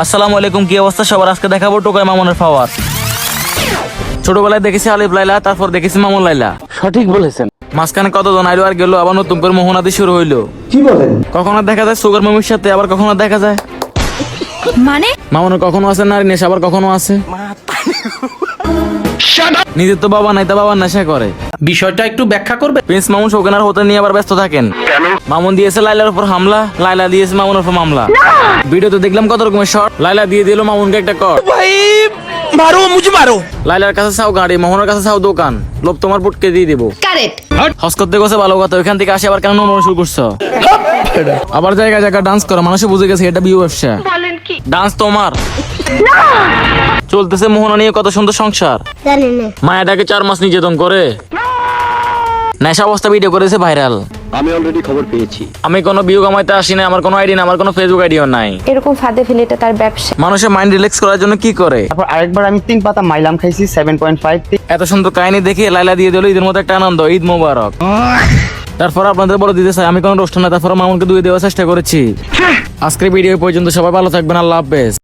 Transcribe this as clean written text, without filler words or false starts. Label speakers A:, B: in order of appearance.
A: আসসালামু আলাইকুম, কি অবস্থা সবার? আজকে দেখাবো টোকাই মামুনের পাওয়ার। ছোটবেলায় দেখেছি আলিফ লাইলা, তারপর দেখেছি মামুন লাইলা।
B: সঠিক বলেছেন।
A: মাঝখানে কতজন আইলো আর গেল, আবার নতুন করে মোহনাদি শুরু হইলো।
C: কি বলেন?
A: কখনো দেখা যায় সুগার মমির সাথে, আবার কখনো দেখা যায়
D: মানে
A: মামুনের কখনো আছে নারী নেশা, আবার কখনো আছে নিজের তো বাবা নাই, তা বাবার নেশা করে।
E: বিষয়টা একটু ব্যাখ্যা করবে?
A: প্রিন্স মামুন শৌকেনার হতে নিয়ে আবার ব্যস্ত থাকেন। মামুন দিয়েছে লাইলার উপর হামলা, লাইলা দিয়েছে মামুনের উপর মামলা। ভিডিওতে দেখলাম কত রকমের শট। লাইলা দিয়ে দিল মামুনকে একটা কর।
E: মারো মুঝে মারো।
A: লাইলার কাছে চাও গাড়ি, মোহনের কাছে চাও দোকান, লোভ তোমার বুটকে দিয়ে দিব।
D: কারেক্ট।
A: হস করতে গেছে ভালো কথা, ওইখান থেকে আসে আবার কেন নোংরা শুরু করছো? আবার জায়গা জায়গা ডান্স করো, মানুষে বুঝে গেছে এটা বিয়ে ব্যবসা। ডান্স তোমার চলতেছে, মোহনা নিয়ে কত সুন্দর সংসার। মায়াটাকে 4 মাস নির্যাতন করে নেশা অবস্থা ভিডিও করেছে ভাইরাল।
B: আমি অলরেডি খবর পেয়েছি।
A: আমি কোনো ভিউ কামাইতে আসি না, আমার কোনো আইডি না, আমার কোনো ফেসবুক আইডিও নাই।
F: এরকম ফাঁদে ফেলে এটা তার ব্যবসা।
A: মানুষের মাইন্ড রিল্যাক্স করার জন্য কি করে?
B: তারপর আরেকবার আমি 3 পাতা মাইলাম খাইছি 7.5।
A: এত সুন্দর কাহিনী দেখে লাইলা দিয়ে দিল ঈদের মতো একটা আনন্দ, ঈদ মোবারক। তারপর আপনাদের বলে দিতে চাই আমি কোনো রোস্ট না, তারপর মামুনকে দুই দেওয়ার চেষ্টা করেছি। আজকের ভিডিও পর্যন্ত, সবাই ভালো থাকবেন, আল্লাহ হাফেজ।